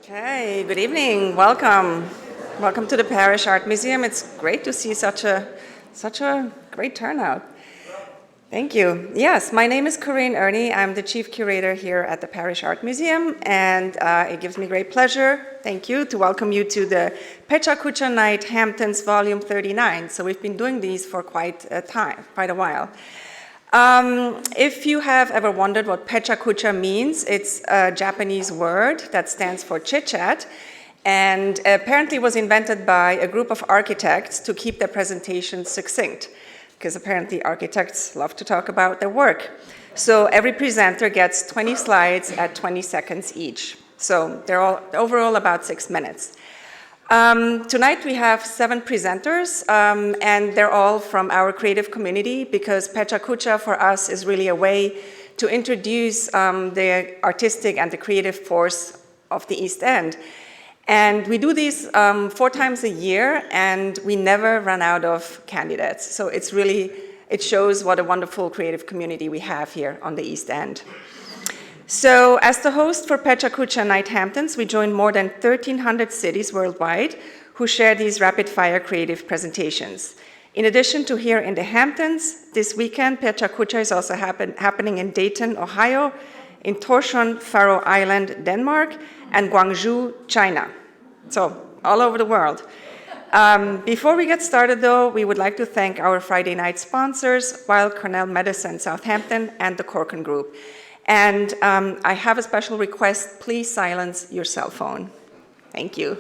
Okay, good evening. Welcome. Welcome to the Parish Art Museum. It's great to see such a great turnout. Thank you. Yes, my name is Corinne Ernie. I'm the chief curator here at the Parish Art Museum, and it gives me great pleasure, thank you, to welcome you to the PechaKucha Night Hamptons Volume 39. So we've been doing these for quite a while. If you have ever wondered what PechaKucha means, it's a Japanese word that stands for chit-chat, and apparently was invented by a group of architects to keep their presentations succinct, because apparently architects love to talk about their work. So every presenter gets 20 slides at 20 seconds each. So they're all overall about 6 minutes. Tonight we have 7 presenters, and they're all from our creative community, because PechaKucha for us is really a way to introduce the artistic and the creative force of the East End. And we do these 4 times a year, and we never run out of candidates. So it shows what a wonderful creative community we have here on the East End. So as the host for PechaKucha Night Hamptons, we join more than 1,300 cities worldwide who share these rapid-fire creative presentations. In addition to here in the Hamptons, this weekend, PechaKucha is also happening in Dayton, Ohio, in Tórshavn, Faroe Island, Denmark, and Guangzhou, China. So all over the world. Before we get started, though, we would like to thank our Friday night sponsors, Weill Cornell Medicine Southampton and the Corcoran Group. And I have a special request. Please silence your cell phone. Thank you.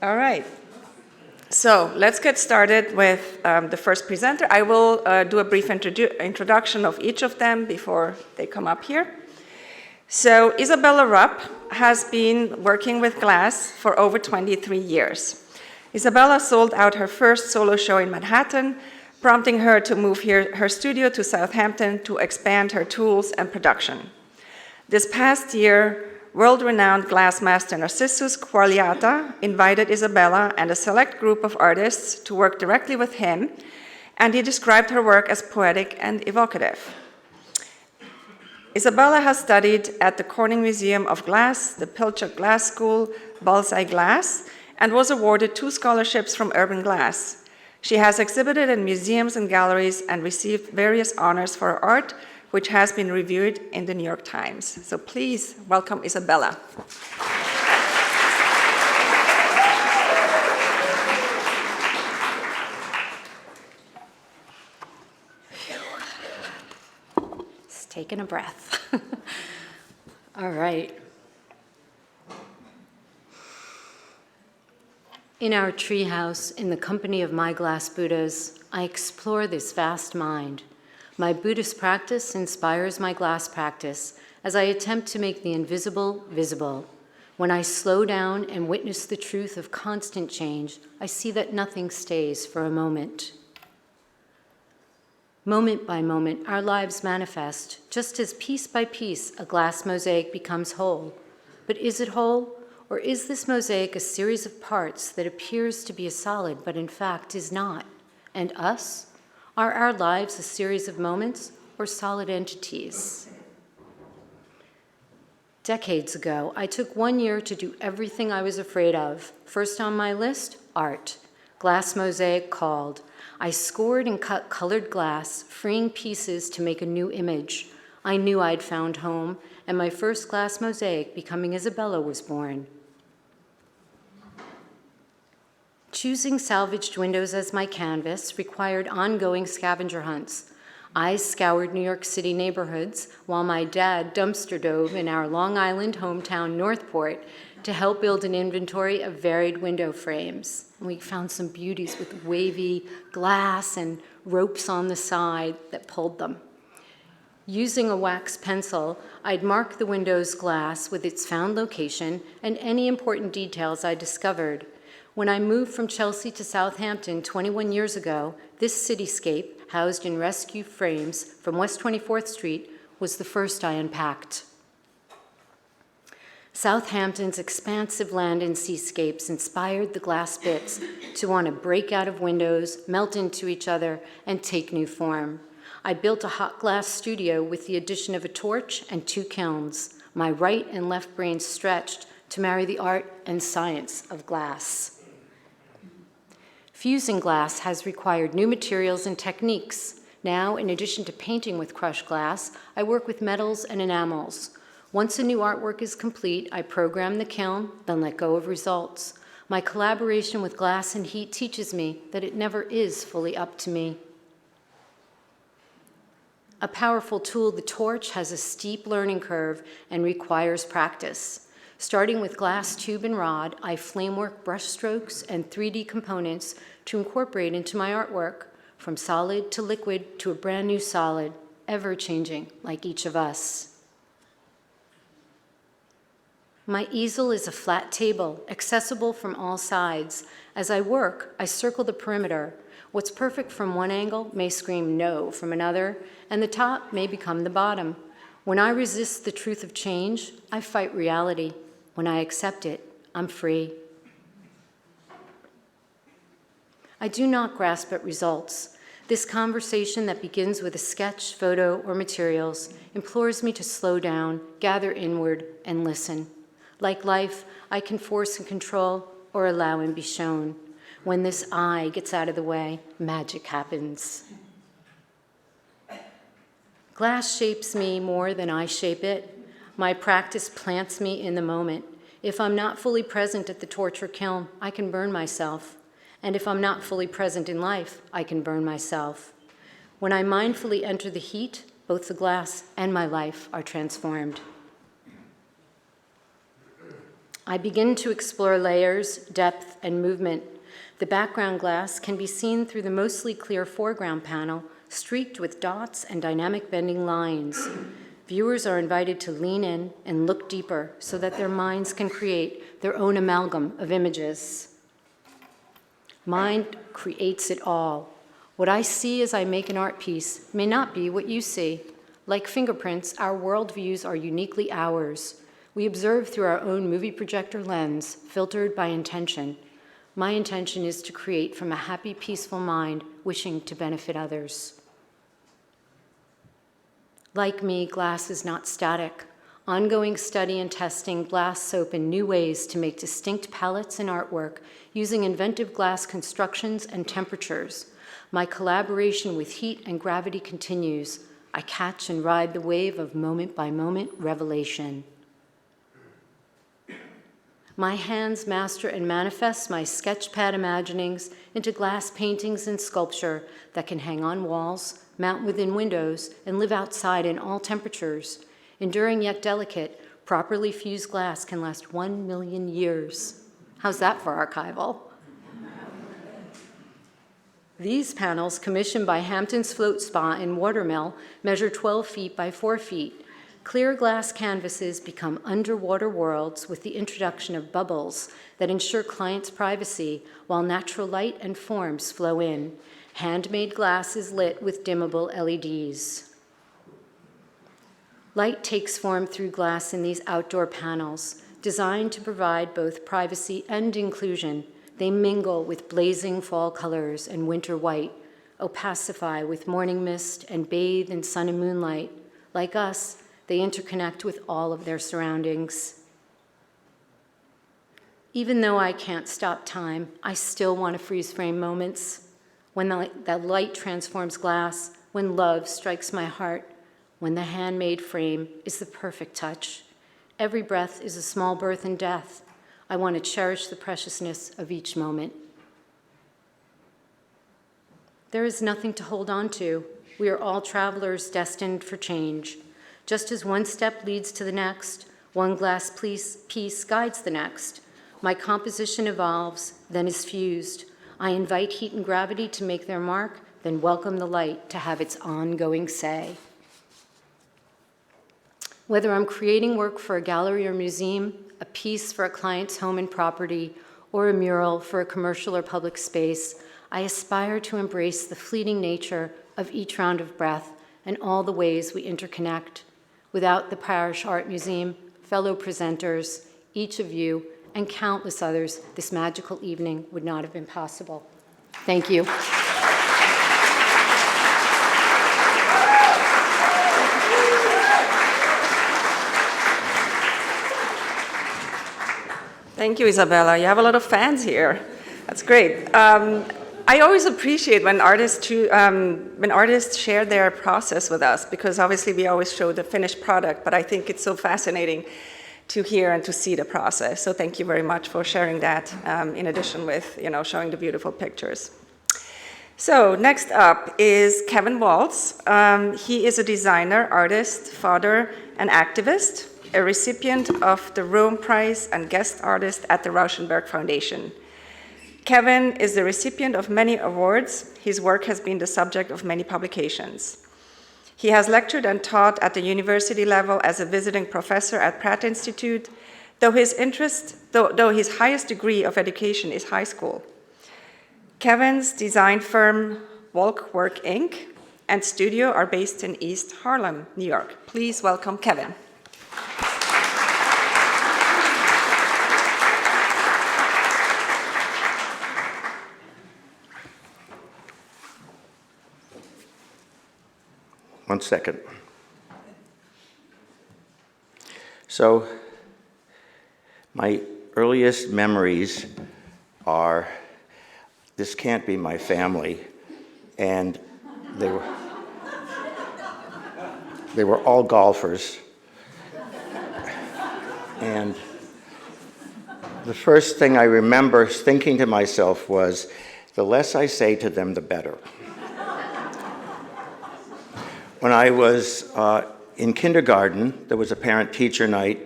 All right. So let's get started with the first presenter. I will do a brief introduction of each of them before they come up here. So Isabella Rupp has been working with glass for over 23 years. Isabella sold out her first solo show in Manhattan, prompting her to move her studio to Southampton to expand her tools and production. This past year, world-renowned glassmaster Narcissus Quagliata invited Isabella and a select group of artists to work directly with him, and he described her work as poetic and evocative. Isabella has studied at the Corning Museum of Glass, the Pilchuck Glass School, Bullseye Glass, and was awarded 2 scholarships from Urban Glass. She has exhibited in museums and galleries and received various honors for her art, which has been reviewed in the New York Times. So please welcome Isabella. Just taking a breath. All right. In our treehouse, in the company of my glass Buddhas, I explore this vast mind. My Buddhist practice inspires my glass practice as I attempt to make the invisible visible. When I slow down and witness the truth of constant change, I see that nothing stays for a moment. Moment by moment, our lives manifest, just as piece by piece a glass mosaic becomes whole. But is it whole? Or is this mosaic a series of parts that appears to be a solid, but in fact is not? And us? Are our lives a series of moments or solid entities? Decades ago, I took 1 year to do everything I was afraid of. First on my list, art. Glass mosaic called. I scored and cut colored glass, freeing pieces to make a new image. I knew I'd found home, and my first glass mosaic, Becoming Isabella, was born. Choosing salvaged windows as my canvas required ongoing scavenger hunts. I scoured New York City neighborhoods while my dad dumpster dove in our Long Island hometown, Northport, to help build an inventory of varied window frames. And we found some beauties with wavy glass and ropes on the side that pulled them. Using a wax pencil, I'd mark the window's glass with its found location and any important details I discovered. When I moved from Chelsea to Southampton 21 years ago, this cityscape, housed in rescue frames from West 24th Street, was the first I unpacked. Southampton's expansive land and seascapes inspired the glass bits to want to break out of windows, melt into each other, and take new form. I built a hot glass studio with the addition of a torch and 2 kilns. My right and left brains stretched to marry the art and science of glass. Fusing glass has required new materials and techniques. Now, in addition to painting with crushed glass, I work with metals and enamels. Once a new artwork is complete, I program the kiln, then let go of results. My collaboration with glass and heat teaches me that it never is fully up to me. A powerful tool, the torch, has a steep learning curve and requires practice. Starting with glass tube and rod, I flamework brushstrokes and 3D components to incorporate into my artwork, from solid to liquid to a brand new solid, ever-changing like each of us. My easel is a flat table, accessible from all sides. As I work, I circle the perimeter. What's perfect from one angle may scream no from another, and the top may become the bottom. When I resist the truth of change, I fight reality. When I accept it, I'm free. I do not grasp at results. This conversation that begins with a sketch, photo, or materials implores me to slow down, gather inward, and listen. Like life, I can force and control or allow and be shown. When this I gets out of the way, magic happens. Glass shapes me more than I shape it. My practice plants me in the moment. If I'm not fully present at the torch or kiln, I can burn myself. And if I'm not fully present in life, I can burn myself. When I mindfully enter the heat, both the glass and my life are transformed. I begin to explore layers, depth, and movement. The background glass can be seen through the mostly clear foreground panel, streaked with dots and dynamic bending lines. Viewers are invited to lean in and look deeper so that their minds can create their own amalgam of images. Mind creates it all. What I see as I make an art piece may not be what you see. Like fingerprints, our worldviews are uniquely ours. We observe through our own movie projector lens, filtered by intention. My intention is to create from a happy, peaceful mind, wishing to benefit others. Like me, glass is not static. Ongoing study and testing glass soap in new ways to make distinct palettes and artwork using inventive glass constructions and temperatures. My collaboration with heat and gravity continues. I catch and ride the wave of moment-by-moment revelation. My hands master and manifest my sketchpad imaginings into glass paintings and sculpture that can hang on walls, mount within windows, and live outside in all temperatures. Enduring yet delicate, properly fused glass can last 1 million years. How's that for archival? These panels, commissioned by Hamptons Float Spa in Watermill, measure 12 feet by 4 feet. Clear glass canvases become underwater worlds with the introduction of bubbles that ensure clients' privacy while natural light and forms flow in. Handmade glass is lit with dimmable LEDs. Light takes form through glass in these outdoor panels, designed to provide both privacy and inclusion. They mingle with blazing fall colors and winter white, opacify with morning mist, and bathe in sun and moonlight. Like us, they interconnect with all of their surroundings. Even though I can't stop time, I still want to freeze frame moments. When that light transforms glass, when love strikes my heart, when the handmade frame is the perfect touch. Every breath is a small birth and death. I want to cherish the preciousness of each moment. There is nothing to hold on to. We are all travelers destined for change. Just as one step leads to the next, one glass piece guides the next. My composition evolves, then is fused. I invite heat and gravity to make their mark, then welcome the light to have its ongoing say. Whether I'm creating work for a gallery or museum, a piece for a client's home and property, or a mural for a commercial or public space, I aspire to embrace the fleeting nature of each round of breath and all the ways we interconnect. Without the Parish Art Museum, fellow presenters, each of you, and countless others, this magical evening would not have been possible. Thank you. Thank you, Isabella. You have a lot of fans here. That's great. I always appreciate when artists share their process with us, because obviously we always show the finished product, but I think it's so fascinating to hear and to see the process. So thank you very much for sharing that, in addition with showing the beautiful pictures. So next up is Kevin Waltz. He is a designer, artist, father, and activist, a recipient of the Rome Prize and guest artist at the Rauschenberg Foundation. Kevin is the recipient of many awards. His work has been the subject of many publications. He has lectured and taught at the university level as a visiting professor at Pratt Institute, though his highest degree of education is high school. Kevin's design firm, Walk Work Inc., and studio are based in East Harlem, New York. Please welcome Kevin. One second. So, my earliest memories are, this can't be my family, and they were all golfers. And the first thing I remember thinking to myself was, the less I say to them, the better. When I was in kindergarten, there was a parent-teacher night,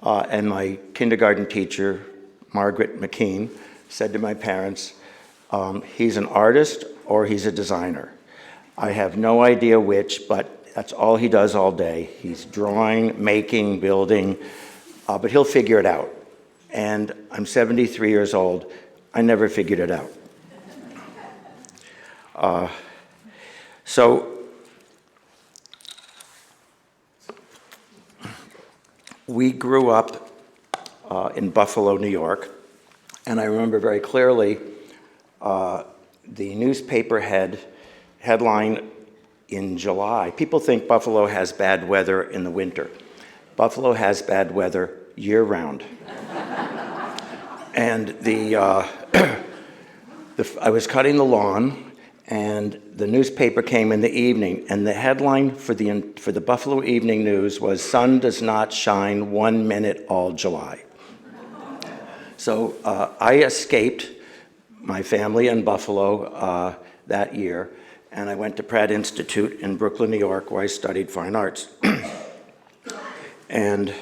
and my kindergarten teacher, Margaret McKean, said to my parents, he's an artist or he's a designer. I have no idea which, but that's all he does all day. He's drawing, making, building, but he'll figure it out. And I'm 73 years old. I never figured it out. So we grew up in Buffalo, New York, and I remember very clearly the newspaper headline in July. People think Buffalo has bad weather in the winter. Buffalo has bad weather year-round. And I was cutting the lawn, and the newspaper came in the evening, and the headline for the Buffalo Evening News was, "Sun does not shine 1 minute all July." So I escaped my family in Buffalo that year, and I went to Pratt Institute in Brooklyn, New York, where I studied fine arts. And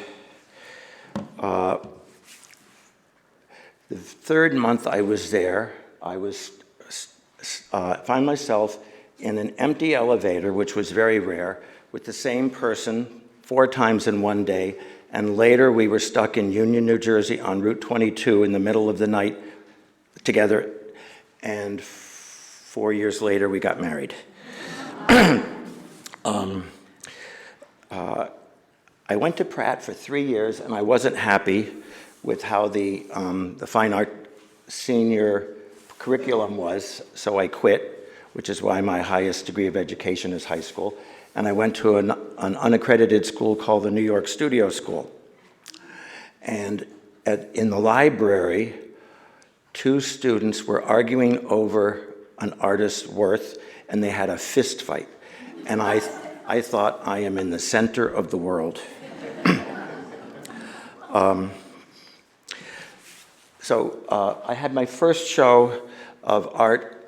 the third month I was there, I found myself in an empty elevator, which was very rare, with the same person 4 times in one day, and later we were stuck in Union, New Jersey on Route 22 in the middle of the night together, and 4 years later we got married. I went to Pratt for 3 years, and I wasn't happy with how the fine art senior curriculum was, so I quit, which is why my highest degree of education is high school, and I went to an unaccredited school called the New York Studio School. And in the library, 2 students were arguing over an artist's worth, and they had a fist fight. And I thought, I am in the center of the world. So I had my first show of art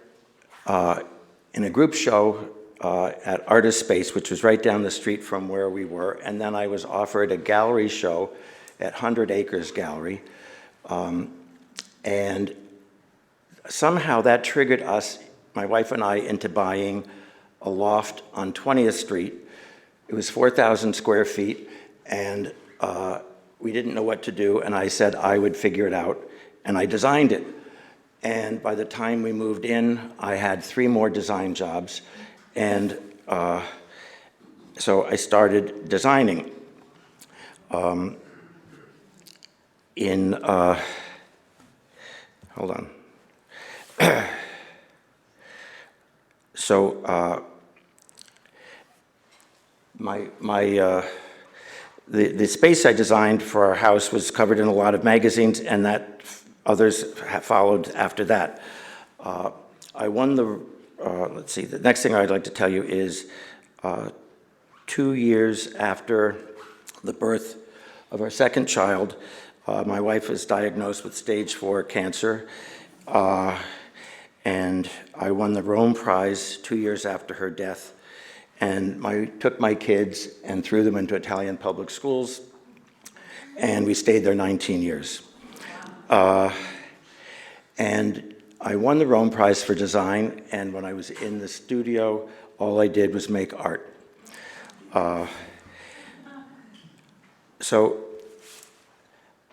in a group show at Artist Space, which was right down the street from where we were, and then I was offered a gallery show at 100 Acres Gallery, and somehow that triggered us, my wife and I, into buying a loft on 20th Street. It was 4,000 square feet, and we didn't know what to do, and I said I would figure it out, and I designed it. And by the time we moved in, I had 3 more design jobs, and so I started designing. Hold on. So my the space I designed for our house was covered in a lot of magazines, and that others followed after that. I won the, let's see, the next thing I'd like to tell you is 2 years after the birth of our second child, my wife was diagnosed with stage 4 cancer, and I won the Rome Prize 2 years after her death. And I took my kids and threw them into Italian public schools, and we stayed there 19 years. And I won the Rome Prize for design, and when I was in the studio, all I did was make art. So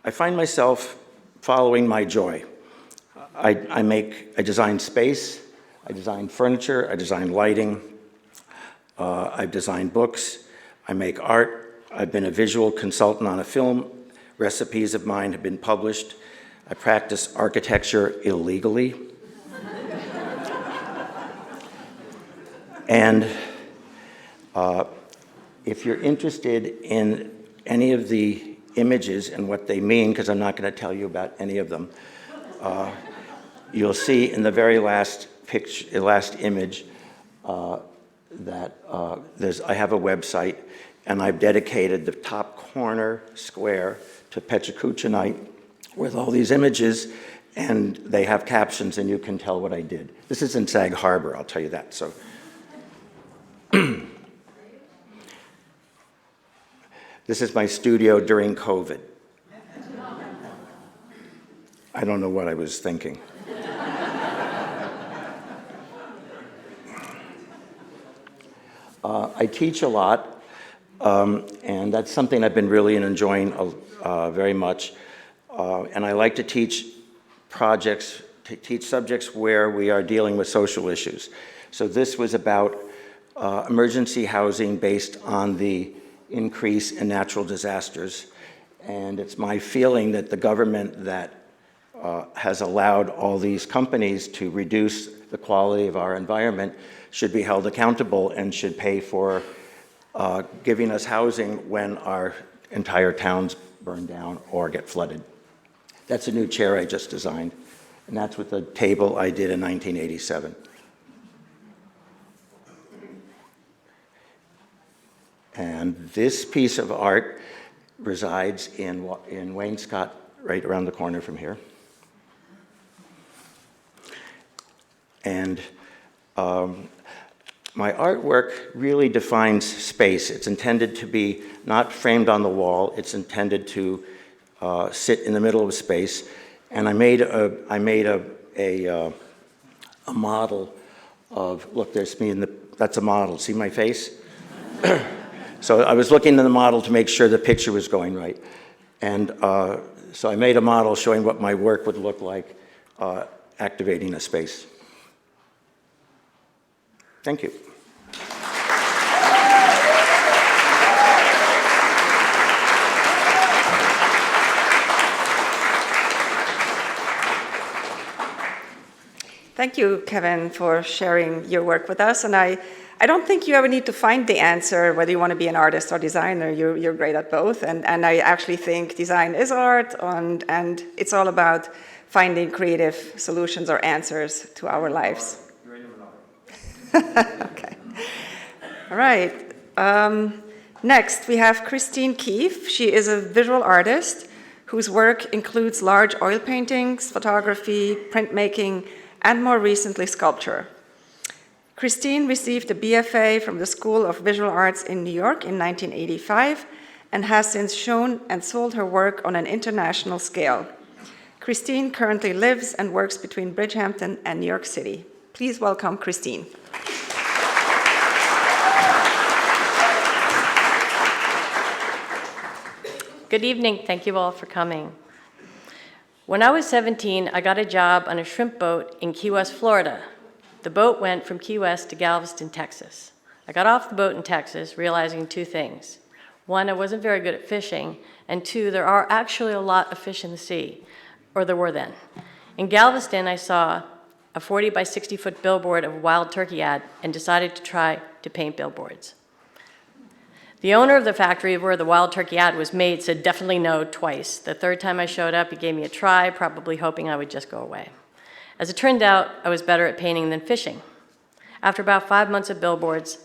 I find myself following my joy. I design space, I design furniture, I design lighting, I've designed books, I make art, I've been a visual consultant on a film, recipes of mine have been published, I practice architecture illegally, and if you're interested in any of the images and what they mean, because I'm not going to tell you about any of them, you'll see in the very last picture, last image, that I have a website, and I've dedicated the top corner square to PechaKucha night with all these images, and they have captions, and you can tell what I did. This is in Sag Harbor, I'll tell you that. So, this is my studio during COVID. I don't know what I was thinking. I teach a lot, and that's something I've been really enjoying very much. And I like to teach subjects where we are dealing with social issues. So this was about emergency housing based on the increase in natural disasters. And it's my feeling that the government that has allowed all these companies to reduce the quality of our environment should be held accountable and should pay for giving us housing when our entire towns burn down or get flooded. That's a new chair I just designed, and that's with a table I did in 1987. And this piece of art resides in Wainscott, right around the corner from here. And my artwork really defines space. It's intended to be not framed on the wall. It's intended to sit in the middle of space. And I made a model of, look, there's me, that's a model. See my face? So I was looking at the model to make sure the picture was going right. And so I made a model showing what my work would look like activating a space. Thank you. Thank you, Kevin, for sharing your work with us. And I don't think you ever need to find the answer whether you want to be an artist or designer. You're great at both. And I actually think design is art, and it's all about finding creative solutions or answers to our lives. Okay. All right. Next, we have Christine Keefe. She is a visual artist whose work includes large oil paintings, photography, printmaking, and more recently, sculpture. Christine received a BFA from the School of Visual Arts in New York in 1985 and has since shown and sold her work on an international scale. Christine currently lives and works between Bridgehampton and New York City. Please welcome Christine. Good evening. Thank you all for coming. When I was 17, I got a job on a shrimp boat in Key West, Florida. The boat went from Key West to Galveston, Texas. I got off the boat in Texas realizing two things. One, I wasn't very good at fishing, and two, there are actually a lot of fish in the sea, or there were then. In Galveston, I saw a 40 by 60 foot billboard of a wild turkey ad and decided to try to paint billboards. The owner of the factory where the wild turkey ad was made said definitely no twice. The third time I showed up, he gave me a try, probably hoping I would just go away. As it turned out, I was better at painting than fishing. After about 5 months of billboards,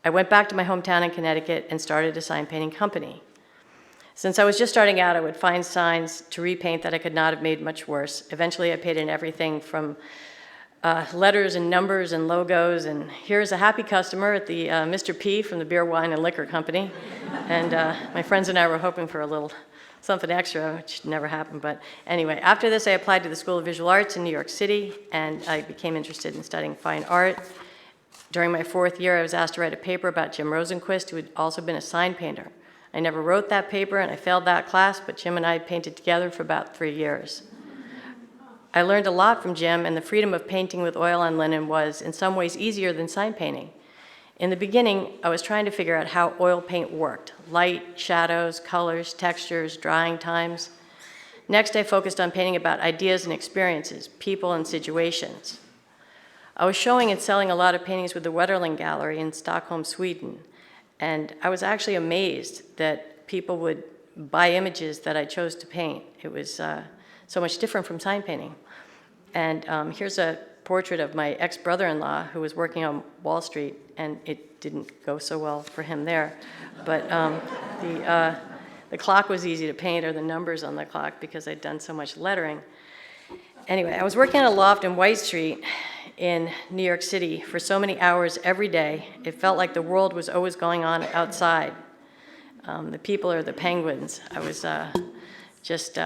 I went back to my hometown in Connecticut and started a sign painting company. Since I was just starting out, I would find signs to repaint that I could not have made much worse. Eventually, I painted everything from letters and numbers and logos, and here's a happy customer at the Mr. P from the Beer, Wine, and Liquor Company. And my friends and I were hoping for a little something extra, which never happened. But anyway, after this, I applied to the School of Visual Arts in New York City, and I became interested in studying fine art. During my 4th year, I was asked to write a paper about Jim Rosenquist, who had also been a sign painter. I never wrote that paper, and I failed that class, but Jim and I painted together for about 3 years. I learned a lot from Jim, and the freedom of painting with oil on linen was, in some ways, easier than sign painting. In the beginning, I was trying to figure out how oil paint worked: light, shadows, colors, textures, drying times. Next, I focused on painting about ideas and experiences, people and situations. I was showing and selling a lot of paintings with the Wetterling Gallery in Stockholm, Sweden, and I was actually amazed that people would buy images that I chose to paint. It was so much different from sign painting. And here's a portrait of my ex-brother-in-law who was working on Wall Street, and it didn't go so well for him there. But the clock was easy to paint, or the numbers on the clock, because I'd done so much lettering. Anyway, I was working on a loft in White Street in New York City for so many hours every day, it felt like the world was always going on outside. The people are the penguins. I was just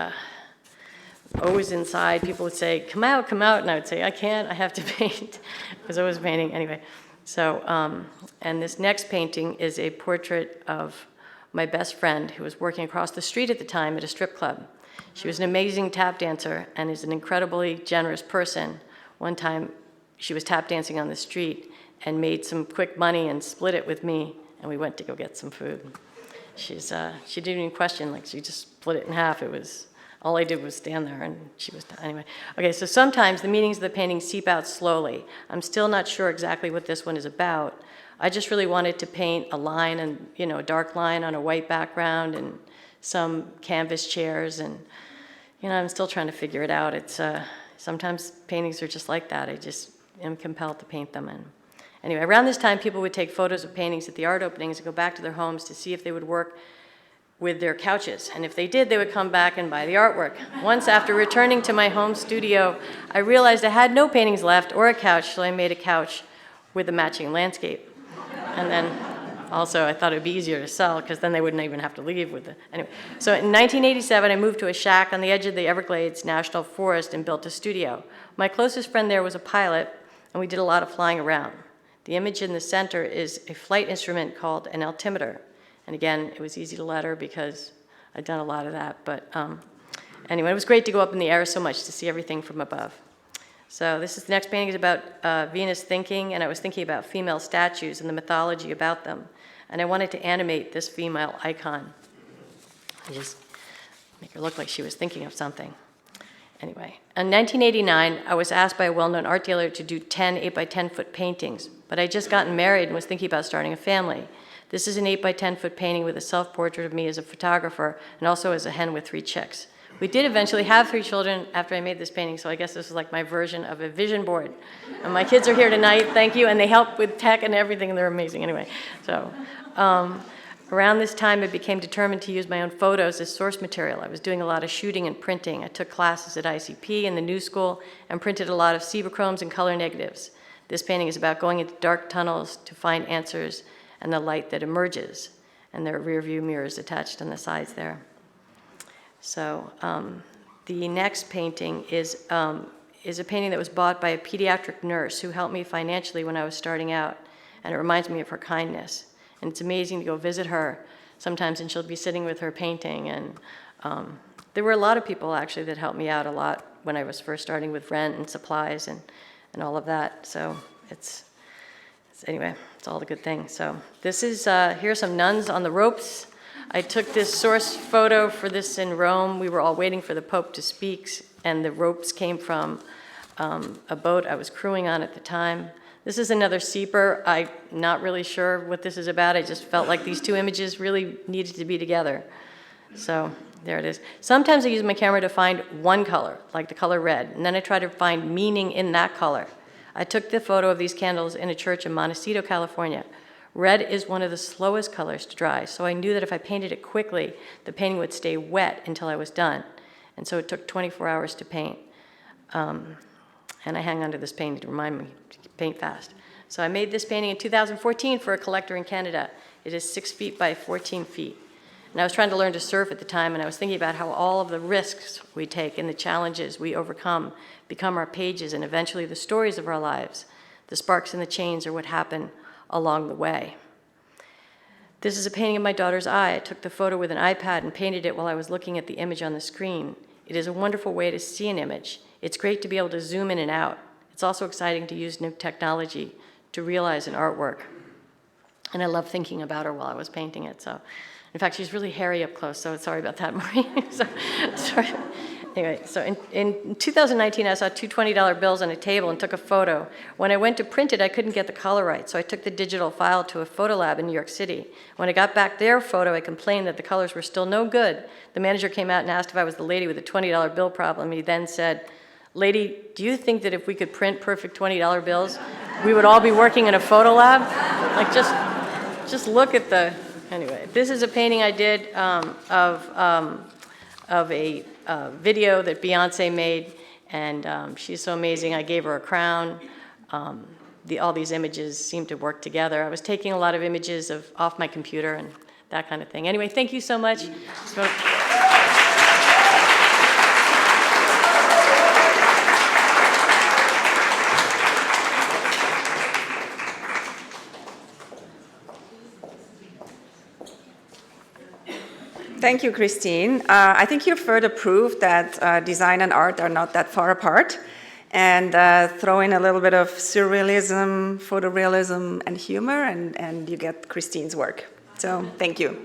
always inside. People would say, come out, and I would say, I can't, I have to paint. I was always painting, anyway. So, and this next painting is a portrait of my best friend who was working across the street at the time at a strip club. She was an amazing tap dancer and is an incredibly generous person. One time, she was tap dancing on the street and made some quick money and split it with me, and we went to go get some food. She didn't even question, like she just split it in half. It was, all I did was stand there, and she was, anyway. Okay, so sometimes the meanings of the painting seep out slowly. I'm still not sure exactly what this one is about. I just really wanted to paint a line, and a dark line on a white background, and some canvas chairs, and I'm still trying to figure it out. It's sometimes paintings are just like that. I just am compelled to paint them. And anyway, around this time, people would take photos of paintings at the art openings and go back to their homes to see if they would work with their couches. And if they did, they would come back and buy the artwork. Once, after returning to my home studio, I realized I had no paintings left or a couch, so I made a couch with a matching landscape. And then also, I thought it would be easier to sell because then they wouldn't even have to leave with it. Anyway, so in 1987, I moved to a shack on the edge of the Everglades National Forest and built a studio. My closest friend there was a pilot, and we did a lot of flying around. The image in the center is a flight instrument called an altimeter. And again, it was easy to letter because I'd done a lot of that. But anyway, it was great to go up in the air so much to see everything from above. So the next painting is about Venus thinking, and I was thinking about female statues and the mythology about them. And I wanted to animate this female icon. I just make her look like she was thinking of something. Anyway, in 1989, I was asked by a well-known art dealer to do 10 8-by-10-foot paintings, but I'd just gotten married and was thinking about starting a family. This is an 8-by-10-foot painting with a self-portrait of me as a photographer and also as a hen with 3 chicks. We did eventually have 3 children after I made this painting, so I guess this is like my version of a vision board. And my kids are here tonight, thank you, and they help with tech and everything, and they're amazing anyway. So around this time, I became determined to use my own photos as source material. I was doing a lot of shooting and printing. I took classes at ICP and the New School and printed a lot of Cibachromes and color negatives. This painting is about going into dark tunnels to find answers and the light that emerges. And there are rear view mirrors attached on the sides there. So the next painting is a painting that was bought by a pediatric nurse who helped me financially when I was starting out, and it reminds me of her kindness. And it's amazing to go visit her sometimes, and she'll be sitting with her painting. And there were a lot of people, actually, that helped me out a lot when I was first starting with rent and supplies and all of that. So anyway, it's all the good things. So this is, here are some nuns on the ropes. I took this source photo for this in Rome. We were all waiting for the Pope to speak, and the ropes came from a boat I was crewing on at the time. This is another seeper. I'm not really sure what this is about. I just felt like these two images really needed to be together. So there it is. Sometimes I use my camera to find one color, like the color red, and then I try to find meaning in that color. I took the photo of these candles in a church in Montecito, California. Red is one of the slowest colors to dry, so I knew that if I painted it quickly, the painting would stay wet until I was done. And so it took 24 hours to paint. And I hang on to this painting to remind me to paint fast. So I made this painting in 2014 for a collector in Canada. It is 6 feet by 14 feet. And I was trying to learn to surf at the time, and I was thinking about how all of the risks we take and the challenges we overcome become our pages and eventually the stories of our lives. The sparks and the chains are what happen along the way. This is a painting of my daughter's eye. I took the photo with an iPad and painted it while I was looking at the image on the screen. It is a wonderful way to see an image. It's great to be able to zoom in and out. It's also exciting to use new technology to realize an artwork. And I love thinking about her while I was painting it. So, in fact, she's really hairy up close, so sorry about that, Marie. Sorry. Anyway, so in 2019, I saw two $20 bills on a table and took a photo. When I went to print it, I couldn't get the color right, so I took the digital file to a photo lab in New York City. When I got back their photo, I complained that the colors were still no good. The manager came out and asked if I was the lady with the $20 bill problem. He then said, "Lady, do you think that if we could print perfect $20 bills, we would all be working in a photo lab?" Like, just look at the, anyway. This is a painting I did of a video that Beyonce made, and she's so amazing. I gave her a crown. All these images seem to work together. I was taking a lot of images off my computer and that kind of thing. Anyway, thank you so much. Thank you, Christine. I think you've further proved that design and art are not that far apart, and throw in a little bit of surrealism, photorealism, and humor, and you get Christine's work. So thank you.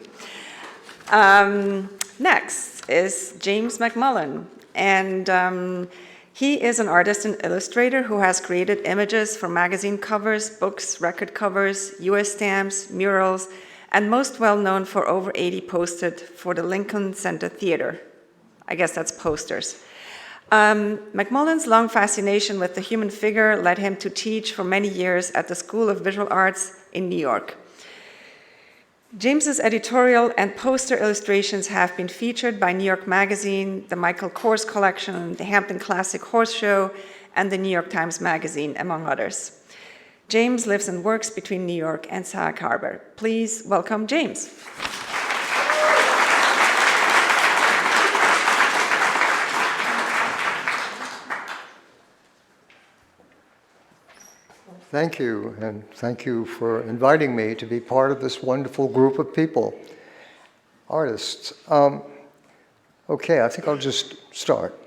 Next is James McMullen, and he is an artist and illustrator who has created images for magazine covers, books, record covers, US stamps, murals, and most well known for over 80 posted for the Lincoln Center Theater. I guess that's posters. McMullen's long fascination with the human figure led him to teach for many years at the School of Visual Arts in New York. James's editorial and poster illustrations have been featured by New York Magazine, the Michael Kors Collection, the Hampton Classic Horse Show, and the New York Times Magazine, among others. James lives and works between New York and Sag Harbor. Please welcome James. Thank you, and thank you for inviting me to be part of this wonderful group of people, artists. Okay, I think I'll just start.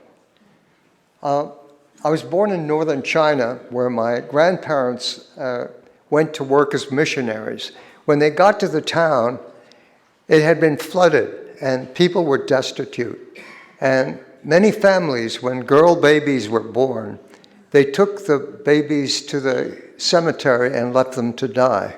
I was born in northern China, where my grandparents went to work as missionaries. When they got to the town, it had been flooded, and people were destitute. And many families, when girl babies were born, they took the babies to the cemetery and left them to die.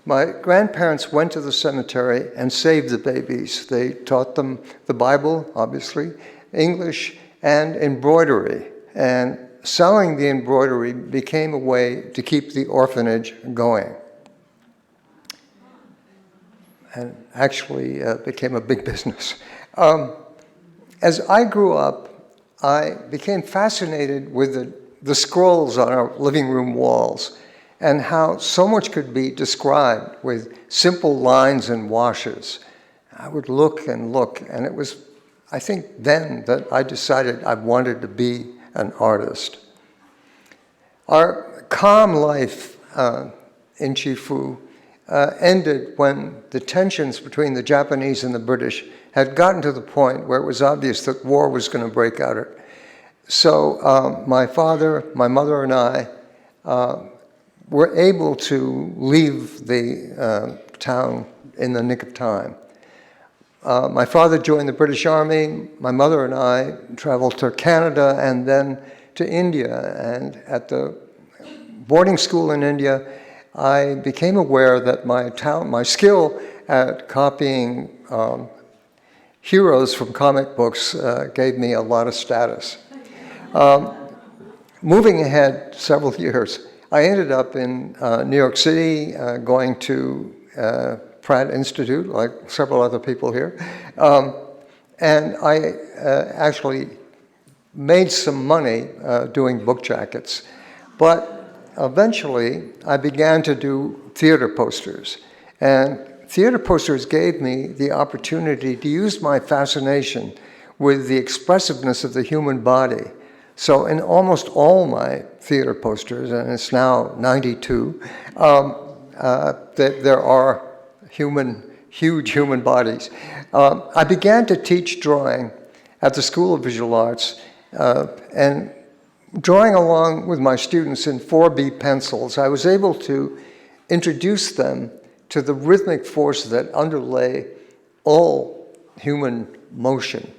My grandparents went to the cemetery and saved the babies. They taught them the Bible, obviously, English, and embroidery. And selling the embroidery became a way to keep the orphanage going. And actually became a big business. As I grew up, I became fascinated with the scrolls on our living room walls and how so much could be described with simple lines and washes. I would look and look, and it was, I think, then that I decided I wanted to be an artist. Our calm life in Chifu ended when the tensions between the Japanese and the British had gotten to the point where it was obvious that war was going to break out. So my father, my mother, and I were able to leave the town in the nick of time. My father joined the British Army. My mother and I traveled to Canada and then to India. And at the boarding school in India, I became aware that my skill at copying heroes from comic books gave me a lot of status. Moving ahead several years, I ended up in New York City, going to Pratt Institute, like several other people here. And I actually made some money doing book jackets. But eventually, I began to do theater posters. And theater posters gave me the opportunity to use my fascination with the expressiveness of the human body. So in almost all my theater posters, and it's now 92, there are huge human bodies. I began to teach drawing at the School of Visual Arts, and drawing along with my students in 4B pencils, I was able to introduce them to the rhythmic force that underlay all human motion.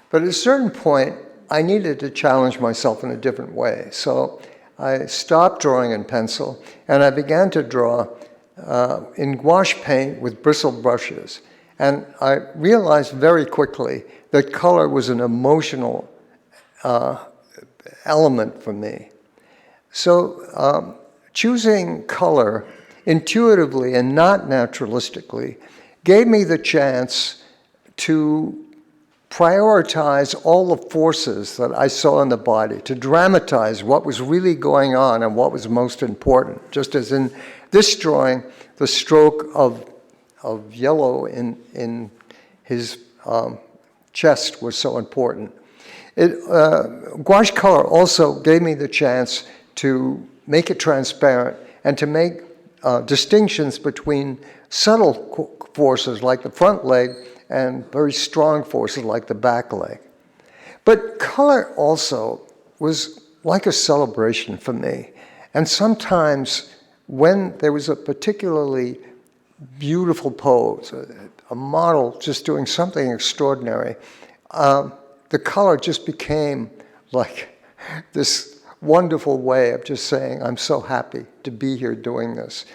But at a certain point, I needed to challenge myself in a different way. So I stopped drawing in pencil, and I began to draw in gouache paint with bristle brushes. And I realized very quickly that color was an emotional element for me. So choosing color intuitively and not naturalistically gave me the chance to prioritize all the forces that I saw in the body, to dramatize what was really going on and what was most important. Just as in this drawing, the stroke of yellow in his chest was so important. Gouache color also gave me the chance to make it transparent and to make distinctions between subtle forces like the front leg and very strong forces like the back leg. But color also was like a celebration for me. And sometimes when there was a particularly beautiful pose, a model just doing something extraordinary, the color just became like this wonderful way of just saying, I'm so happy to be here doing this.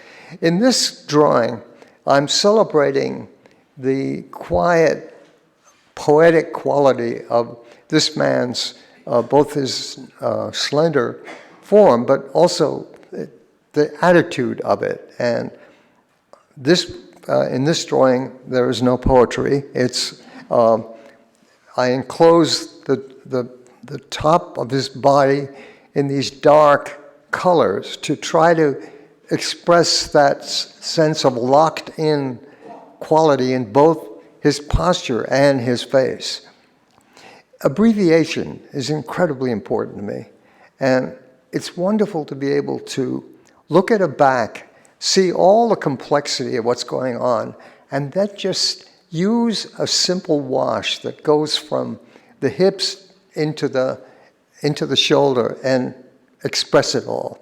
In this drawing, I'm celebrating the quiet, poetic quality of this man's, both his slender form, but also the attitude of it. And this, in this drawing, there is no poetry. It's, I enclose the top of his body in these dark colors to try to express that sense of locked-in quality in both his posture and his face. Abbreviation is incredibly important to me, and it's wonderful to be able to look at a back, see all the complexity of what's going on, and then just use a simple wash that goes from the hips into the shoulder and express it all.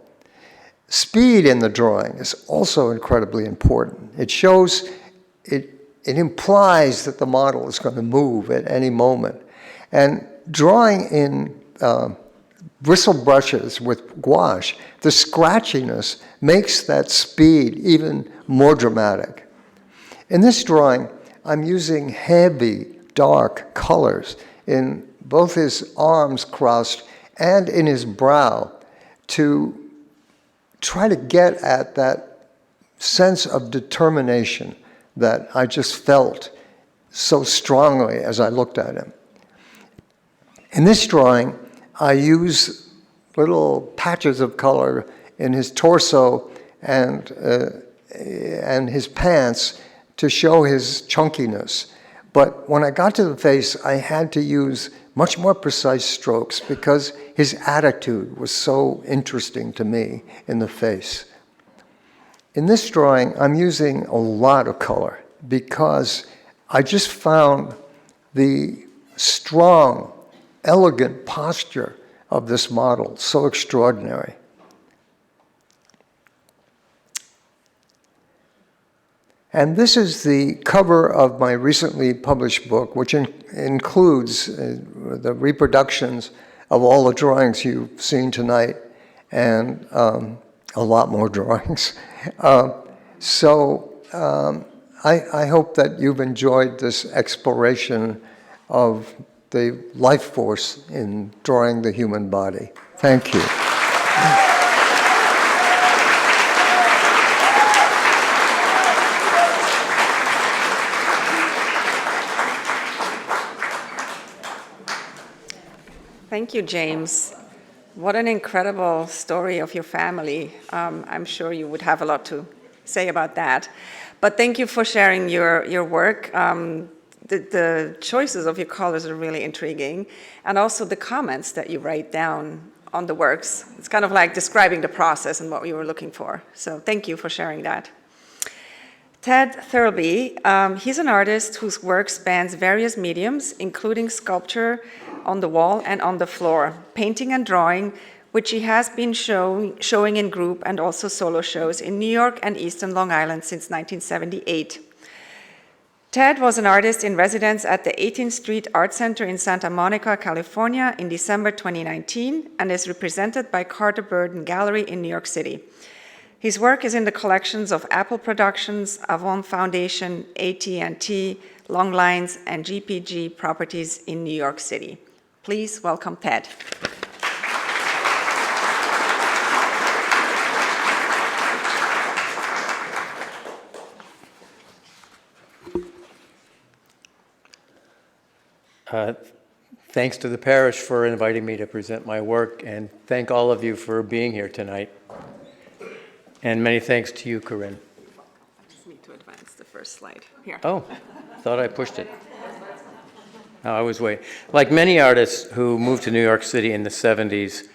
Speed in the drawing is also incredibly important. It shows, it implies that the model is going to move at any moment. And drawing in bristle brushes with gouache, the scratchiness makes that speed even more dramatic. In this drawing, I'm using heavy, dark colors in both his arms crossed and in his brow to try to get at that sense of determination that I just felt so strongly as I looked at him. In this drawing, I use little patches of color in his torso and his pants to show his chunkiness. But when I got to the face, I had to use much more precise strokes because his attitude was so interesting to me in the face. In this drawing, I'm using a lot of color because I just found the strong, elegant posture of this model so extraordinary. And this is the cover of my recently published book, which includes the reproductions of all the drawings you've seen tonight and a lot more drawings. I hope that you've enjoyed this exploration of the life force in drawing the human body. Thank you. Thank you, James. What an incredible story of your family. I'm sure you would have a lot to say about that. But thank you for sharing your work. The choices of your colors are really intriguing. And also the comments that you write down on the works. It's kind of like describing the process and what you were looking for. So thank you for sharing that. Ted Thurlby, he's an artist whose work spans various mediums, including sculpture on the wall and on the floor, painting and drawing, which he has been showing in group and also solo shows in New York and Eastern Long Island since 1978. Ted was an artist in residence at the 18th Street Art Center in Santa Monica, California in December 2019 and is represented by Carter Burden Gallery in New York City. His work is in the collections of Apple Productions, Avon Foundation, AT&T, Long Lines, and GPG Properties in New York City. Please welcome Ted. Thanks to the parish for inviting me to present my work, and thank all of you for being here tonight. And many thanks to you, Corinne. I just need to advance the first slide. Here. Oh, thought I pushed it. Oh, I was waiting. Like many artists who moved to New York City in the 70s,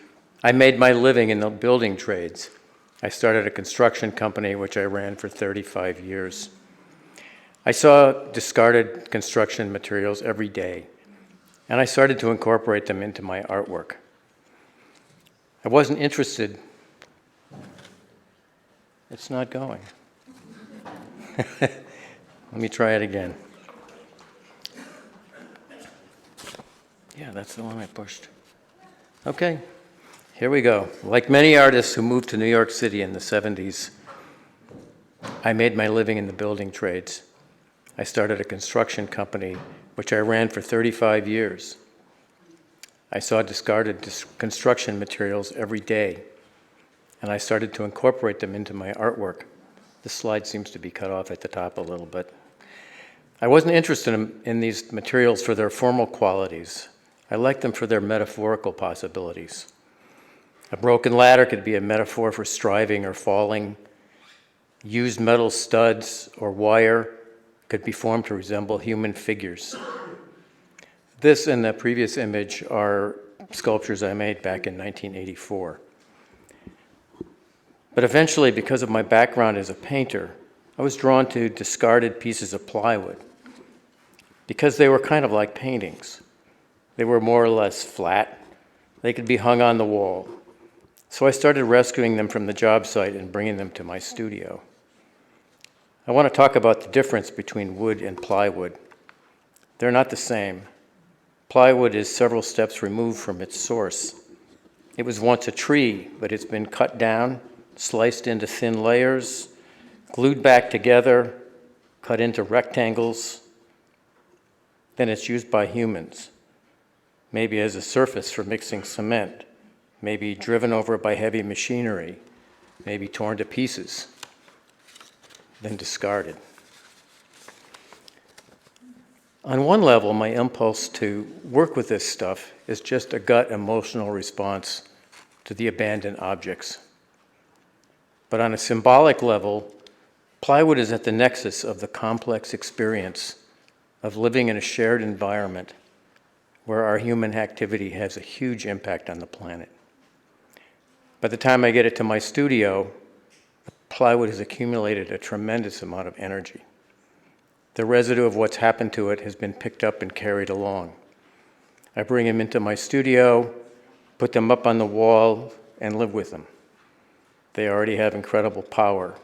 I made my living in the building trades. I started a construction company, which I ran for 35 years. I saw discarded construction materials every day, and I started to incorporate them into my artwork. I wasn't interested. It's not going. Let me try it again. Yeah, that's the one I pushed. Okay, here we go. Like many artists who moved to New York City in the 70s, I made my living in the building trades. I started a construction company, which I ran for 35 years. I saw discarded construction materials every day, and I started to incorporate them into my artwork. The slide seems to be cut off at the top a little bit. I wasn't interested in these materials for their formal qualities. I liked them for their metaphorical possibilities. A broken ladder could be a metaphor for striving or falling. Used metal studs or wire could be formed to resemble human figures. This and the previous image are sculptures I made back in 1984. But eventually, because of my background as a painter, I was drawn to discarded pieces of plywood because they were kind of like paintings. They were more or less flat. They could be hung on the wall. So I started rescuing them from the job site and bringing them to my studio. I want to talk about the difference between wood and plywood. They're not the same. Plywood is several steps removed from its source. It was once a tree, but it's been cut down, sliced into thin layers, glued back together, cut into rectangles. Then it's used by humans, maybe as a surface for mixing cement, maybe driven over by heavy machinery, maybe torn to pieces, then discarded. On one level, my impulse to work with this stuff is just a gut emotional response to the abandoned objects. But on a symbolic level, plywood is at the nexus of the complex experience of living in a shared environment where our human activity has a huge impact on the planet. By the time I get it to my studio, plywood has accumulated a tremendous amount of energy. The residue of what's happened to it has been picked up and carried along. I bring them into my studio, put them up on the wall, and live with them. They already have incredible power.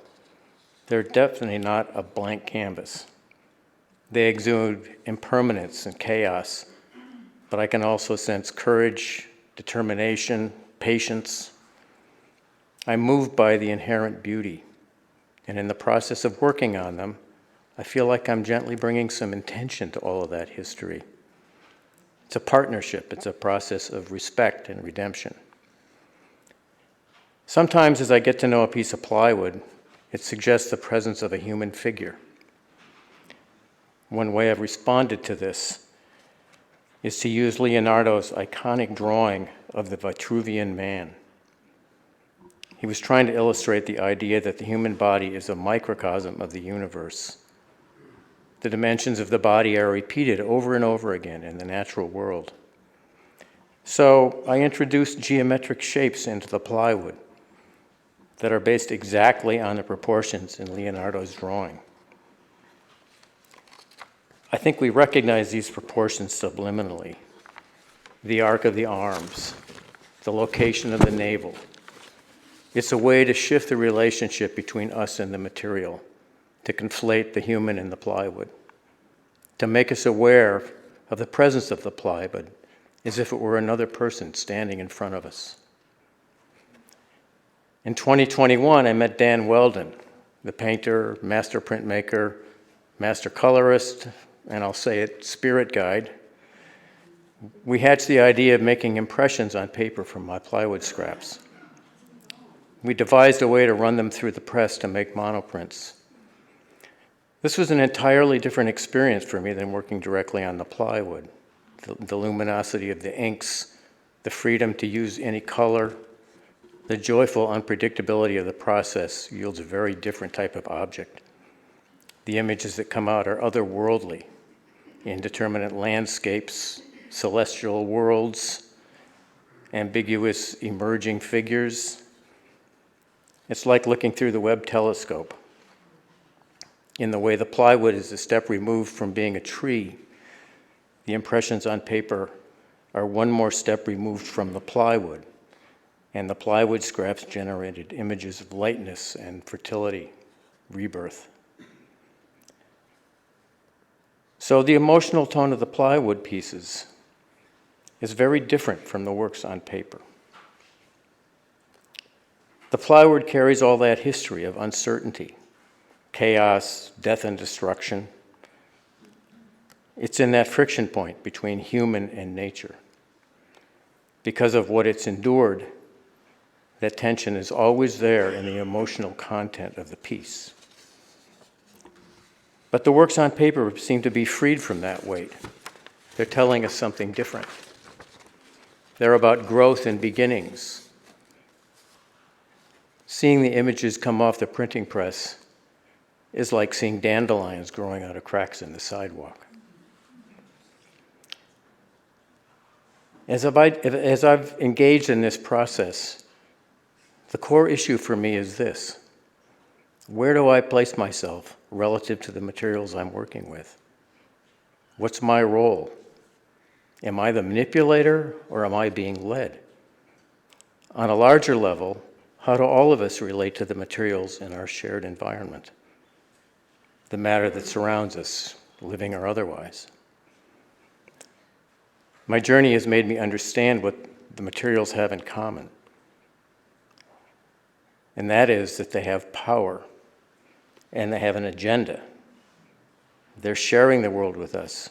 They're definitely not a blank canvas. They exude impermanence and chaos, but I can also sense courage, determination, patience. I'm moved by the inherent beauty, and in the process of working on them, I feel like I'm gently bringing some intention to all of that history. It's a partnership. It's a process of respect and redemption. Sometimes as I get to know a piece of plywood, it suggests the presence of a human figure. One way I've responded to this is to use Leonardo's iconic drawing of the Vitruvian Man. He was trying to illustrate the idea that the human body is a microcosm of the universe. The dimensions of the body are repeated over and over again in the natural world. So I introduced geometric shapes into the plywood that are based exactly on the proportions in Leonardo's drawing. I think we recognize these proportions subliminally. The arc of the arms, the location of the navel. It's a way to shift the relationship between us and the material, to conflate the human and the plywood, to make us aware of the presence of the plywood as if it were another person standing in front of us. In 2021, I met Dan Weldon, the painter, master printmaker, master colorist, and I'll say it, spirit guide. We hatched the idea of making impressions on paper from my plywood scraps. We devised a way to run them through the press to make monoprints. This was an entirely different experience for me than working directly on the plywood. The luminosity of the inks, the freedom to use any color, the joyful unpredictability of the process yields a very different type of object. The images that come out are otherworldly, indeterminate landscapes, celestial worlds, ambiguous emerging figures. It's like looking through the Webb telescope. In the way the plywood is a step removed from being a tree, the impressions on paper are one more step removed from the plywood, and the plywood scraps generated images of lightness and fertility, rebirth. So the emotional tone of the plywood pieces is very different from the works on paper. The plywood carries all that history of uncertainty, chaos, death and destruction. It's in that friction point between human and nature. Because of what it's endured, that tension is always there in the emotional content of the piece. But the works on paper seem to be freed from that weight. They're telling us something different. They're about growth and beginnings. Seeing the images come off the printing press is like seeing dandelions growing out of cracks in the sidewalk. As I've engaged in this process, the core issue for me is this: where do I place myself relative to the materials I'm working with? What's my role? Am I the manipulator or am I being led? On a larger level, how do all of us relate to the materials in our shared environment? The matter that surrounds us, living or otherwise. My journey has made me understand what the materials have in common. And that is that they have power and they have an agenda. They're sharing the world with us.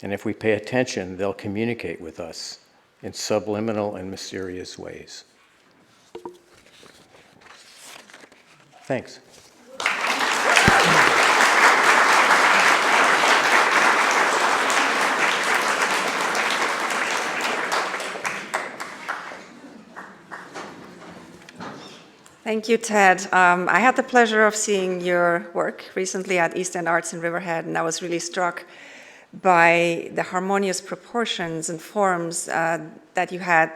And if we pay attention, they'll communicate with us in subliminal and mysterious ways. Thanks. Thank you, Ted. I had the pleasure of seeing your work recently at East End Arts in Riverhead, and I was really struck by the harmonious proportions and forms that you had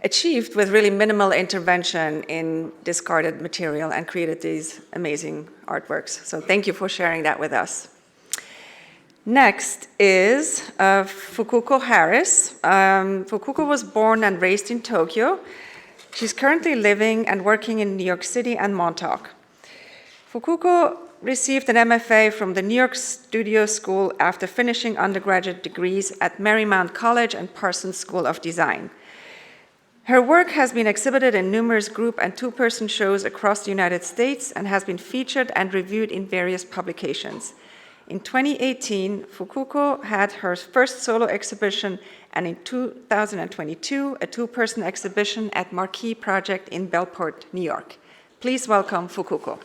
achieved with really minimal intervention in discarded material and created these amazing artworks. So thank you for sharing that with us. Next is Fukuko Harris. Fukuko was born and raised in Tokyo. She's currently living and working in New York City and Montauk. Fukuko received an MFA from the New York Studio School after finishing undergraduate degrees at Marymount College and Parsons School of Design. Her work has been exhibited in numerous group and two-person shows across the United States and has been featured and reviewed in various publications. In 2018, Fukuko had her first solo exhibition, and in 2022, a two-person exhibition at Marquee Project in Bellport, New York. Please welcome Fukuko.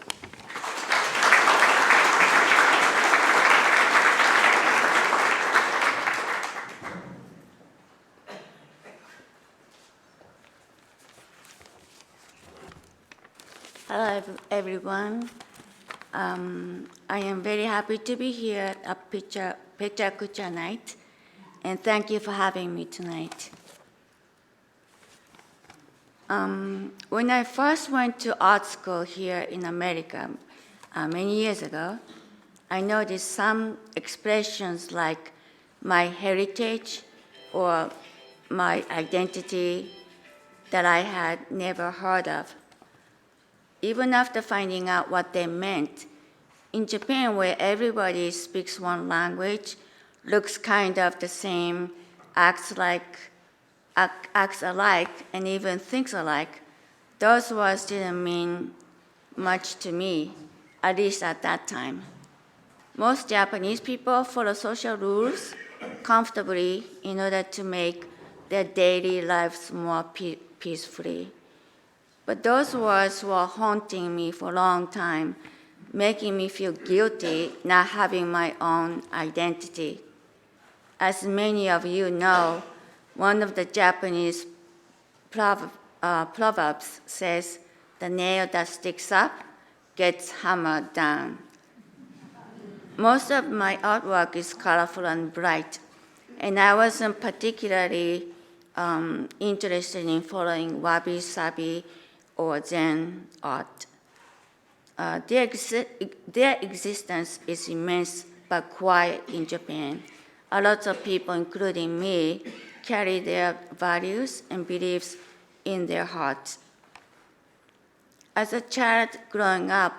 Hello, everyone. I am very happy to be here at PechaKucha night, and thank you for having me tonight. When I first went to art school here in America many years ago, I noticed some expressions like my heritage or my identity that I had never heard of. Even after finding out what they meant, in Japan, where everybody speaks one language, looks kind of the same, acts alike, and even thinks alike, those words didn't mean much to me, at least at that time. Most Japanese people follow social rules comfortably in order to make their daily lives more peacefully. But those words were haunting me for a long time, making me feel guilty not having my own identity. As many of you know, one of the Japanese proverbs says, "The nail that sticks up gets hammered down." Most of my artwork is colorful and bright, and I wasn't particularly interested in following wabi-sabi or Zen art. Their existence is immense but quiet in Japan. A lot of people, including me, carry their values and beliefs in their hearts. As a child growing up,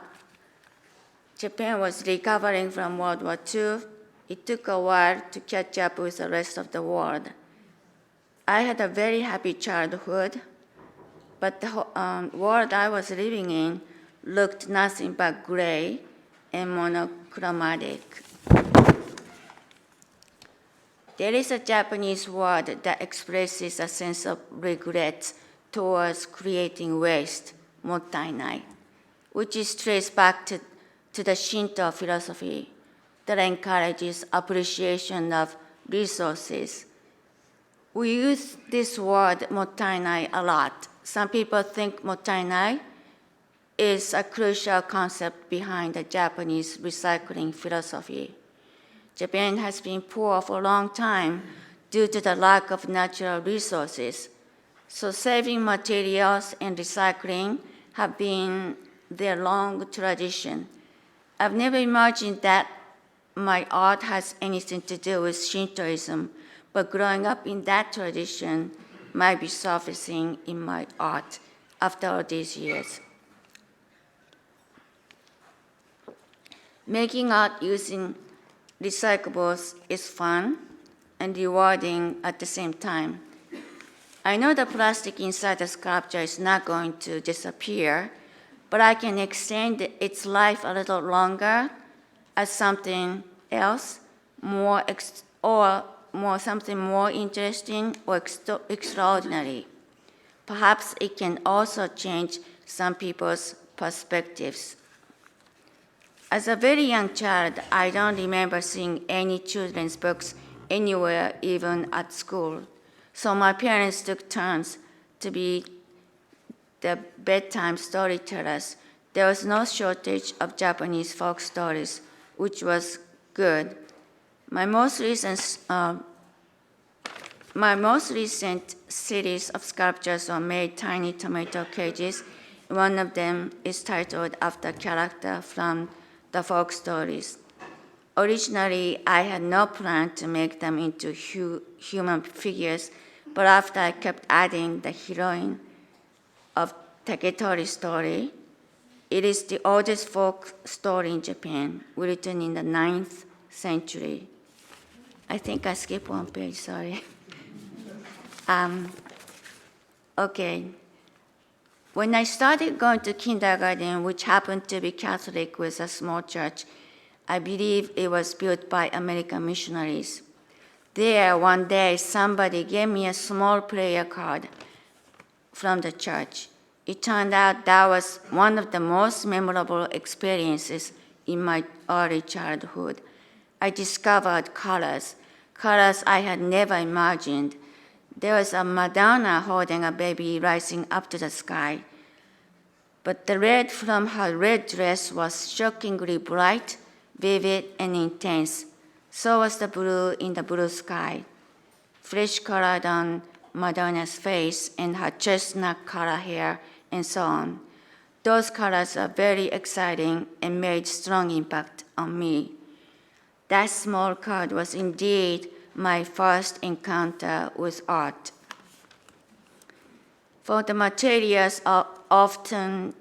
Japan was recovering from World War II. It took a while to catch up with the rest of the world. I had a very happy childhood, but the world I was living in looked nothing but gray and monochromatic. There is a Japanese word that expresses a sense of regret towards creating waste, mottainai, which is traced back to the Shinto philosophy that encourages appreciation of resources. We use this word mottainai a lot. Some people think mottainai is a crucial concept behind the Japanese recycling philosophy. Japan has been poor for a long time due to the lack of natural resources, so saving materials and recycling have been their long tradition. I've never imagined that my art has anything to do with Shintoism, but growing up in that tradition might be surfacing in my art after all these years. Making art using recyclables is fun and rewarding at the same time. I know the plastic inside the sculpture is not going to disappear, but I can extend its life a little longer as something else, something more interesting or extraordinary. Perhaps it can also change some people's perspectives. As a very young child, I don't remember seeing any children's books anywhere, even at school. So my parents took turns to be the bedtime storytellers. There was no shortage of Japanese folk stories, which was good. My most recent series of sculptures were made tiny tomato cages. One of them is titled after a character from the folk stories. Originally, I had no plan to make them into human figures, but after I kept adding the heroine of Taketori's story, it is the oldest folk story in Japan, written in the 9th century. I think I skipped one page, sorry. Okay. When I started going to kindergarten, which happened to be Catholic with a small church, I believe it was built by American missionaries. There, one day, somebody gave me a small prayer card from the church. It turned out that was one of the most memorable experiences in my early childhood. I discovered colors I had never imagined. There was a Madonna holding a baby rising up to the sky. But the red from her red dress was shockingly bright, vivid, and intense. So was the blue in the blue sky. Fresh colored on Madonna's face and her chestnut color hair, and so on. Those colors are very exciting and made strong impact on me. That small card was indeed my first encounter with art. For the materials, I often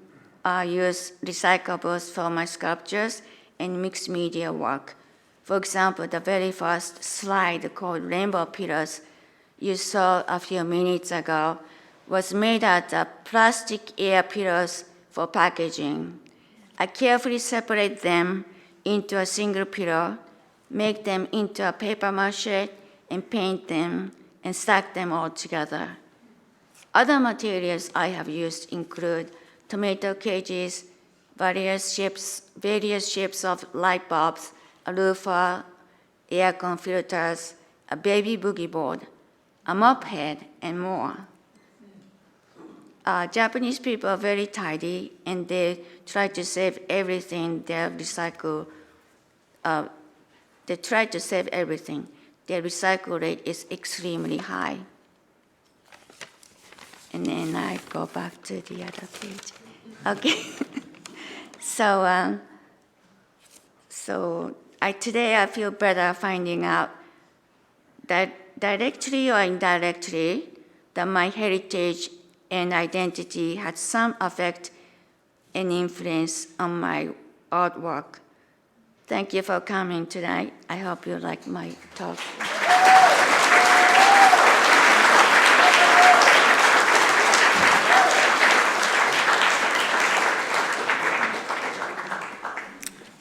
use recyclables for my sculptures and mixed media work. For example, the very first slide called Rainbow Pillars you saw a few minutes ago was made out of plastic air pillars for packaging. I carefully separate them into a single pillar, make them into a paper mache, and paint them and stack them all together. Other materials I have used include tomato cages, various shapes of light bulbs, a loofah, aircon filters, a baby boogie board, a moped, and more. Japanese people are very tidy, and they try to save everything they recycle. They try to save everything. Their recycle rate is extremely high. And then I go back to the other page. Okay. Today I feel better finding out that directly or indirectly, that my heritage and identity had some effect and influence on my artwork. Thank you for coming tonight. I hope you like my talk.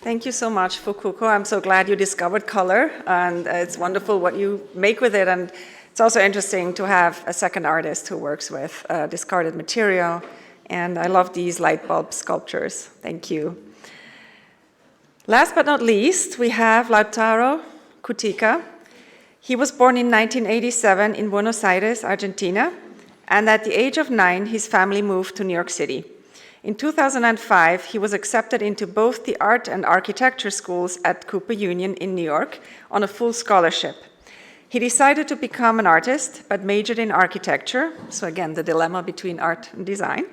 Thank you so much, Fukuko. I'm so glad you discovered color, and it's wonderful what you make with it. And it's also interesting to have a second artist who works with discarded material. And I love these light bulb sculptures. Thank you. Last but not least, we have Lautaro Cutica. He was born in 1987 in Buenos Aires, Argentina. And at the age of 9, his family moved to New York City. In 2005, he was accepted into both the art and architecture schools at Cooper Union in New York on a full scholarship. He decided to become an artist, but majored in architecture. So again, the dilemma between art and design.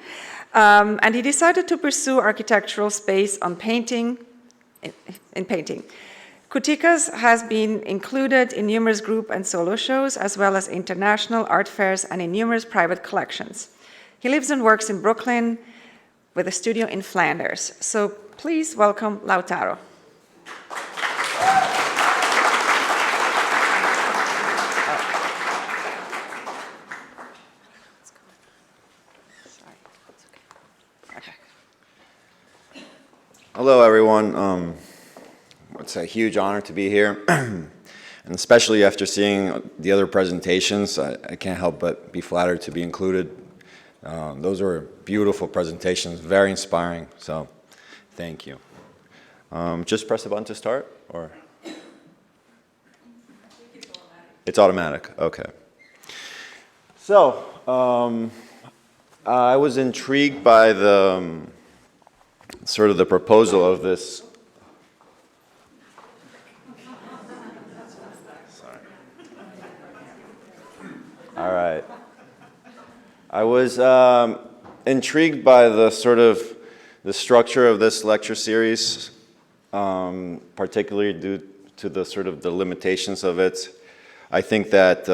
And he decided to pursue architectural space on painting. Cutica's has been included in numerous group and solo shows, as well as international art fairs and in numerous private collections. He lives and works in Brooklyn, with a studio in Flanders. So please welcome Lautaro. Hello, everyone. It's a huge honor to be here, and especially after seeing the other presentations, I can't help but be flattered to be included. Those were beautiful presentations, very inspiring, so thank you. Just press the button to start, or? It's automatic, okay. So, I was intrigued by the sort of the proposal of this. Sorry. All right. I was intrigued by the sort of the structure of this lecture series, particularly due to the sort of the limitations of it. I think that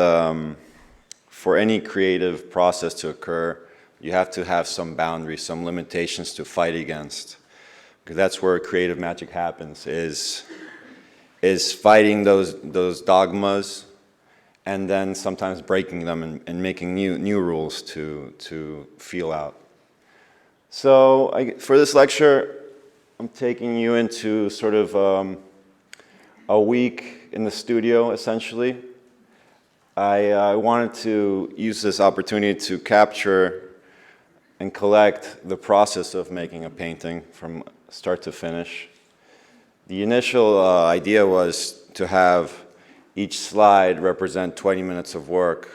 for any creative process to occur, you have to have some boundaries, some limitations to fight against, because that's where creative magic happens, is fighting those dogmas and then sometimes breaking them and making new rules to feel out. So for this lecture, I'm taking you into sort of a week in the studio, essentially. I wanted to use this opportunity to capture and collect the process of making a painting from start to finish. The initial idea was to have each slide represent 20 minutes of work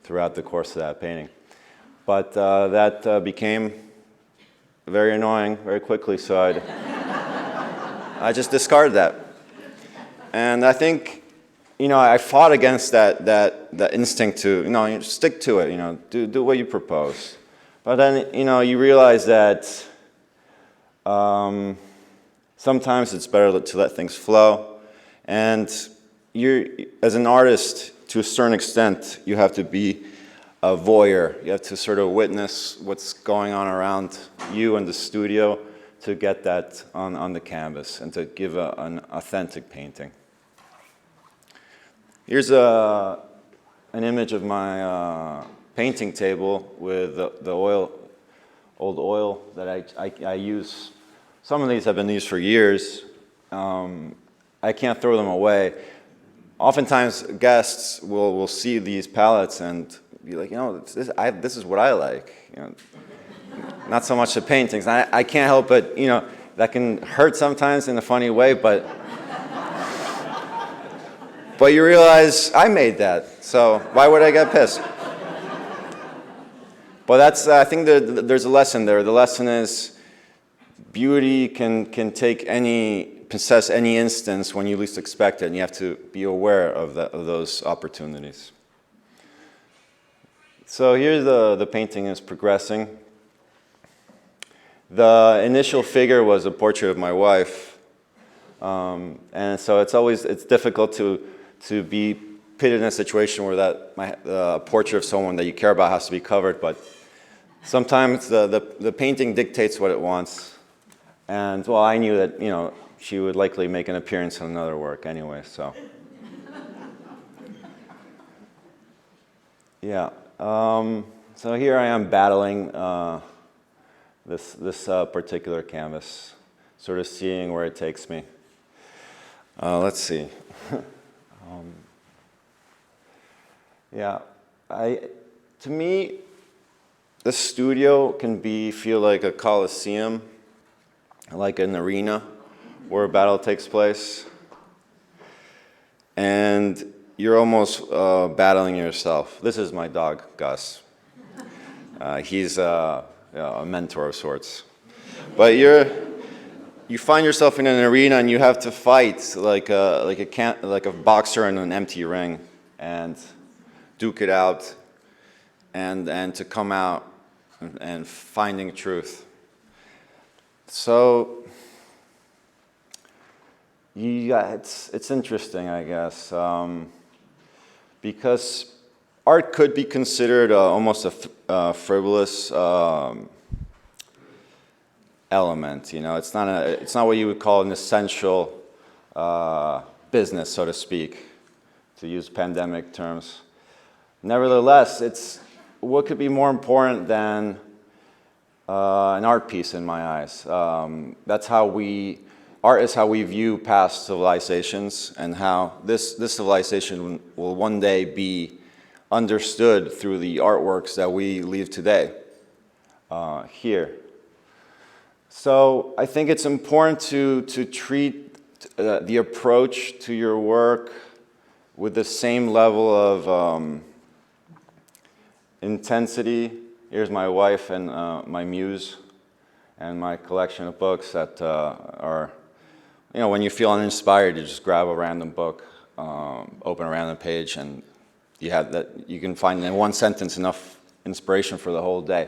throughout the course of that painting. But that became very annoying very quickly, so I just discarded that. And I think, I fought against that instinct to, stick to it, do what you propose. But then, you realize that sometimes it's better to let things flow. And as an artist, to a certain extent, you have to be a voyeur. You have to sort of witness what's going on around you in the studio to get that on the canvas and to give an authentic painting. Here's an image of my painting table with the old oil that I use. Some of these have been used for years. I can't throw them away. Oftentimes, guests will see these palettes and be like, this is what I like. Not so much the paintings. I can't help but, that can hurt sometimes in a funny way, but you realize I made that, so why would I get pissed? But I think there's a lesson there. The lesson is beauty can possess any instance when you least expect it, and you have to be aware of those opportunities. So here the painting is progressing. The initial figure was a portrait of my wife, and so it's difficult to be put in a situation where the portrait of someone that you care about has to be covered, but sometimes the painting dictates what it wants. And well, I knew that she would likely make an appearance in another work anyway, so yeah. So here I am battling this particular canvas, sort of seeing where it takes me. Let's see. Yeah, to me, the studio can feel like a coliseum, like an arena where a battle takes place, and you're almost battling yourself. This is my dog, Gus. He's a mentor of sorts. But you find yourself in an arena and you have to fight like a boxer in an empty ring and duke it out and to come out and finding truth. So yeah, it's interesting, I guess, because art could be considered almost a frivolous element. It's not what you would call an essential business, so to speak, to use pandemic terms. Nevertheless, it's what could be more important than an art piece in my eyes. Art is how we view past civilizations and how this civilization will one day be understood through the artworks that we leave today here. So I think it's important to treat the approach to your work with the same level of intensity. Here's my wife and my muse and my collection of books that are, when you feel uninspired, you just grab a random book, open a random page, and you can find in one sentence enough inspiration for the whole day.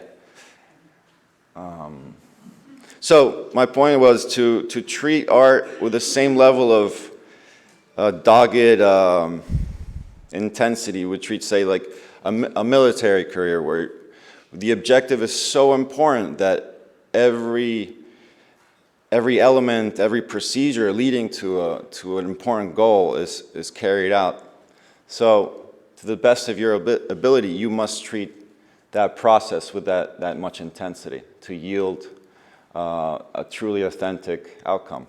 So my point was to treat art with the same level of dogged intensity we treat, say, like a military career, where the objective is so important that every element, every procedure leading to an important goal is carried out. So to the best of your ability, you must treat that process with that much intensity to yield a truly authentic outcome.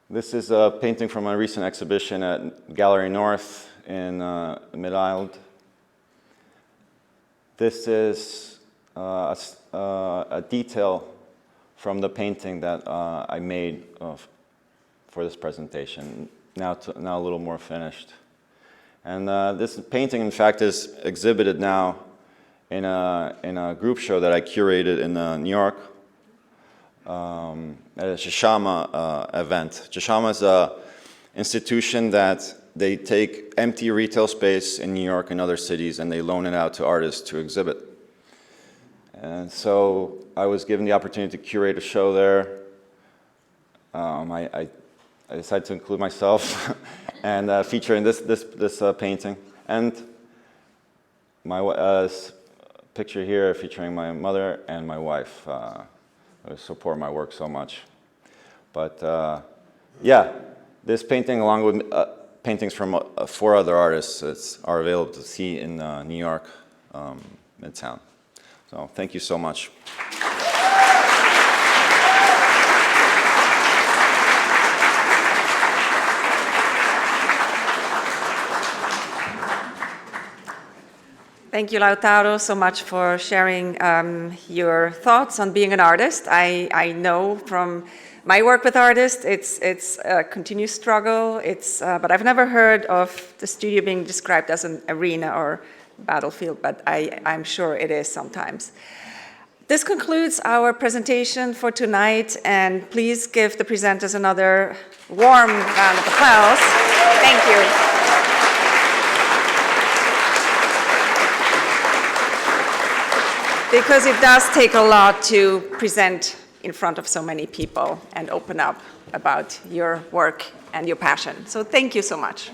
This is a painting from a recent exhibition at Gallery North in Mid-Island. This is a detail from the painting that I made for this presentation, now a little more finished. And this painting, in fact, is exhibited now in a group show that I curated in New York at a Chashama event. Chashama is an institution that they take empty retail space in New York and other cities and they loan it out to artists to exhibit. And so I was given the opportunity to curate a show there. I decided to include myself and featuring this painting. And my picture here featuring my mother and my wife. Who support my work so much. But yeah, this painting along with paintings from 4 other artists are available to see in New York, Midtown. So thank you so much. Thank you, Lautaro, so much for sharing your thoughts on being an artist. I know from my work with artists, it's a continuous struggle. But I've never heard of the studio being described as an arena or battlefield, but I'm sure it is sometimes. This concludes our presentation for tonight, and please give the presenters another warm round of applause. Thank you. Because it does take a lot to present in front of so many people and open up about your work and your passion. So thank you so much.